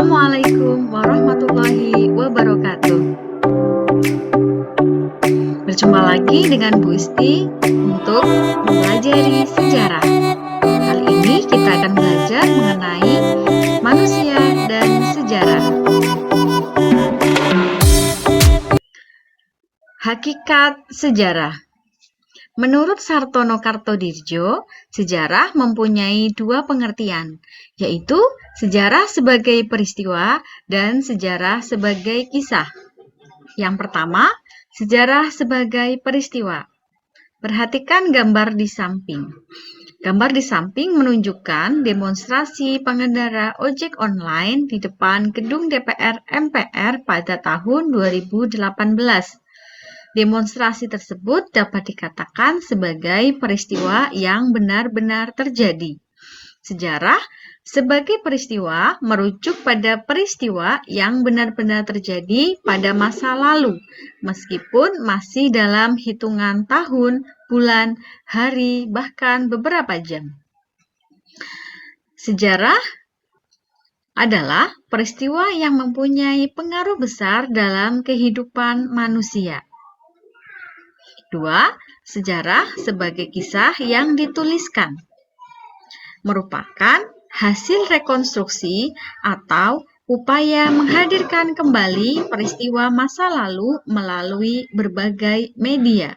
Assalamualaikum warahmatullahi wabarakatuh. Berjumpa lagi dengan Bu Isti untuk mempelajari sejarah. Kali ini kita akan belajar mengenai manusia dan sejarah. Hakikat sejarah. Menurut Sartono Kartodirjo, sejarah mempunyai dua pengertian, yaitu sejarah sebagai peristiwa dan sejarah sebagai kisah. Yang pertama, sejarah sebagai peristiwa. Perhatikan gambar di samping. Gambar di samping menunjukkan demonstrasi pengendara ojek online di depan gedung DPR MPR pada tahun 2018. Demonstrasi tersebut dapat dikatakan sebagai peristiwa yang benar-benar terjadi. Sejarah sebagai peristiwa merujuk pada peristiwa yang benar-benar terjadi pada masa lalu, meskipun masih dalam hitungan tahun, bulan, hari, bahkan beberapa jam. Sejarah adalah peristiwa yang mempunyai pengaruh besar dalam kehidupan manusia. 2. Sejarah sebagai kisah yang dituliskan merupakan hasil rekonstruksi atau upaya menghadirkan kembali peristiwa masa lalu melalui berbagai media.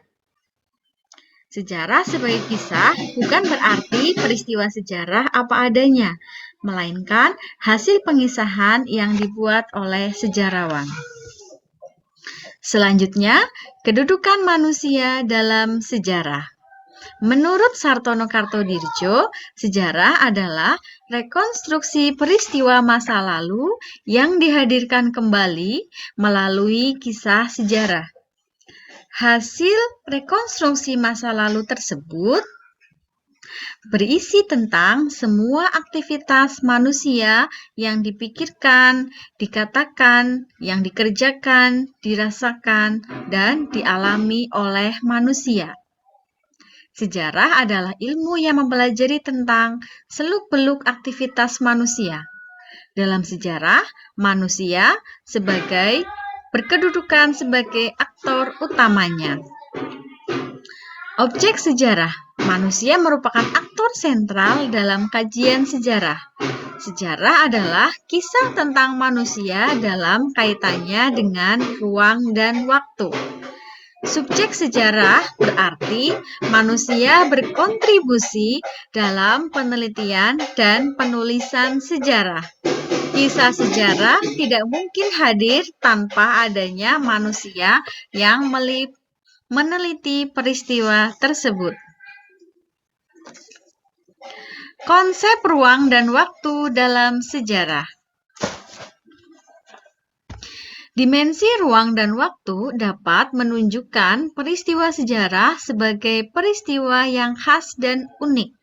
Sejarah sebagai kisah bukan berarti peristiwa sejarah apa adanya, melainkan hasil pengisahan yang dibuat oleh sejarawan. Selanjutnya, kedudukan manusia dalam sejarah. Menurut Sartono Kartodirjo, sejarah adalah rekonstruksi peristiwa masa lalu yang dihadirkan kembali melalui kisah sejarah. Hasil rekonstruksi masa lalu tersebut berisi tentang semua aktivitas manusia yang dipikirkan, dikatakan, yang dikerjakan, dirasakan, dan dialami oleh manusia. Sejarah adalah ilmu yang mempelajari tentang seluk-beluk aktivitas manusia. Dalam sejarah, manusia berkedudukan sebagai aktor utamanya. Objek sejarah. Manusia merupakan aktor sentral dalam kajian sejarah. Sejarah adalah kisah tentang manusia dalam kaitannya dengan ruang dan waktu. Subjek sejarah berarti manusia berkontribusi dalam penelitian dan penulisan sejarah. Kisah sejarah tidak mungkin hadir tanpa adanya manusia yang meneliti peristiwa tersebut. Konsep ruang dan waktu dalam sejarah. Dimensi ruang dan waktu dapat menunjukkan peristiwa sejarah sebagai peristiwa yang khas dan unik.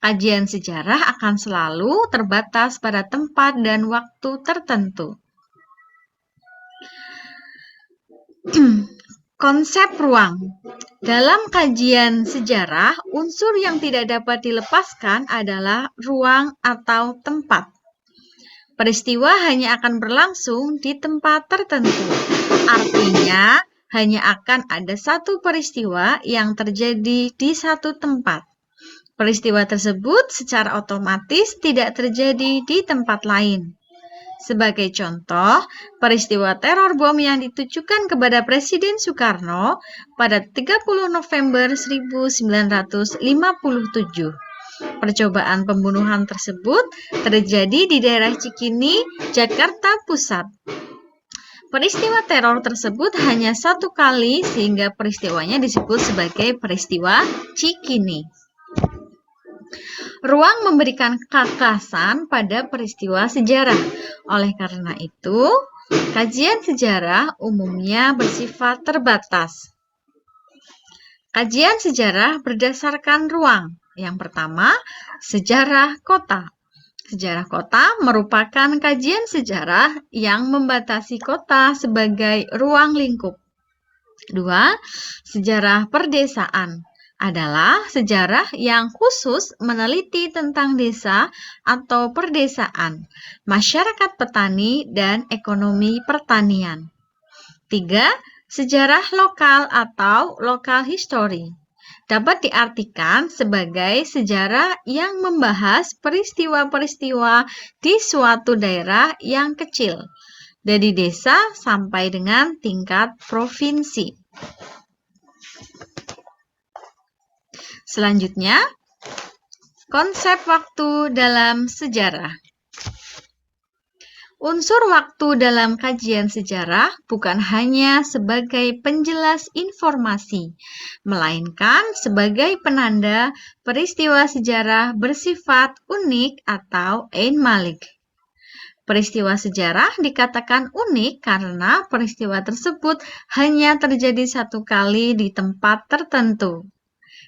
Kajian sejarah akan selalu terbatas pada tempat dan waktu tertentu. Konsep ruang. Dalam kajian sejarah, unsur yang tidak dapat dilepaskan adalah ruang atau tempat. Peristiwa hanya akan berlangsung di tempat tertentu. Artinya, hanya akan ada satu peristiwa yang terjadi di satu tempat. Peristiwa tersebut secara otomatis tidak terjadi di tempat lain. Sebagai contoh, peristiwa teror bom yang ditujukan kepada Presiden Soekarno pada 30 November 1957. Percobaan pembunuhan tersebut terjadi di daerah Cikini, Jakarta Pusat. Peristiwa teror tersebut hanya satu kali sehingga peristiwanya disebut sebagai peristiwa Cikini. Ruang memberikan kekasan pada peristiwa sejarah. Oleh karena itu, kajian sejarah umumnya bersifat terbatas. Kajian sejarah berdasarkan ruang. Yang pertama, sejarah kota. Sejarah kota merupakan kajian sejarah yang membatasi kota sebagai ruang lingkup. 2. Sejarah perdesaan. adalah sejarah yang khusus meneliti tentang desa atau perdesaan, masyarakat petani, dan ekonomi pertanian. 3. Sejarah lokal atau local history dapat diartikan sebagai sejarah yang membahas peristiwa-peristiwa di suatu daerah yang kecil, dari desa sampai dengan tingkat provinsi. Selanjutnya, konsep waktu dalam sejarah. Unsur waktu dalam kajian sejarah bukan hanya sebagai penjelas informasi, melainkan sebagai penanda peristiwa sejarah bersifat unik atau einmalig. Peristiwa sejarah dikatakan unik karena peristiwa tersebut hanya terjadi satu kali di tempat tertentu.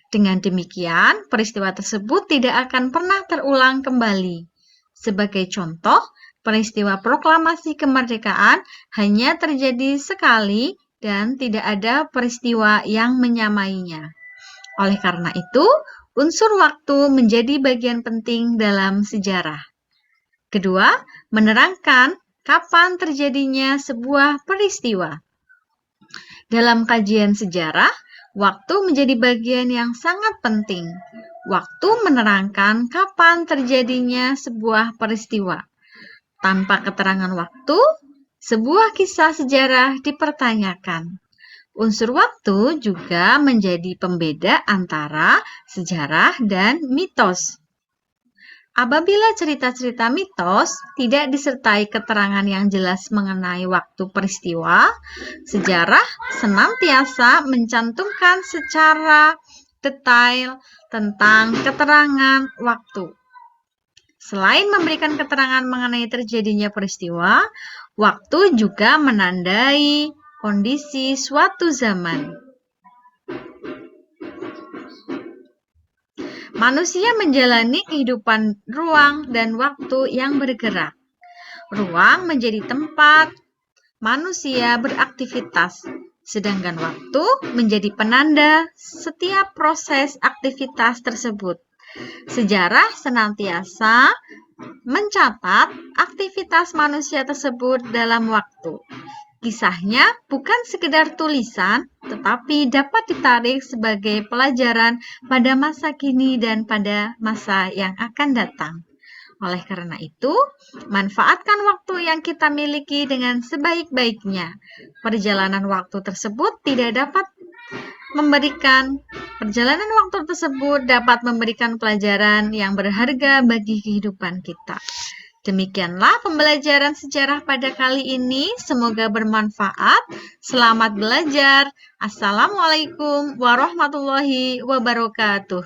Dengan demikian, peristiwa tersebut tidak akan pernah terulang kembali. Sebagai contoh, peristiwa proklamasi kemerdekaan hanya terjadi sekali dan tidak ada peristiwa yang menyamainya. Oleh karena itu, unsur waktu menjadi bagian penting dalam sejarah. Kedua, menerangkan kapan terjadinya sebuah peristiwa. Dalam kajian sejarah, waktu menjadi bagian yang sangat penting. Waktu menerangkan kapan terjadinya sebuah peristiwa. Tanpa keterangan waktu, sebuah kisah sejarah dipertanyakan. Unsur waktu juga menjadi pembeda antara sejarah dan mitos. Apabila cerita-cerita mitos tidak disertai keterangan yang jelas mengenai waktu peristiwa, sejarah senantiasa mencantumkan secara detail tentang keterangan waktu. Selain memberikan keterangan mengenai terjadinya peristiwa, waktu juga menandai kondisi suatu zaman. Manusia menjalani kehidupan ruang dan waktu yang bergerak. Ruang menjadi tempat manusia beraktivitas, sedangkan waktu menjadi penanda setiap proses aktivitas tersebut. Sejarah senantiasa mencatat aktivitas manusia tersebut dalam waktu. Kisahnya bukan sekedar tulisan, tetapi dapat ditarik sebagai pelajaran pada masa kini dan pada masa yang akan datang. Oleh karena itu, manfaatkan waktu yang kita miliki dengan sebaik-baiknya. Perjalanan waktu tersebut dapat memberikan pelajaran yang berharga bagi kehidupan kita. Demikianlah pembelajaran sejarah pada kali ini. Semoga bermanfaat. Selamat belajar. Assalamualaikum warahmatullahi wabarakatuh.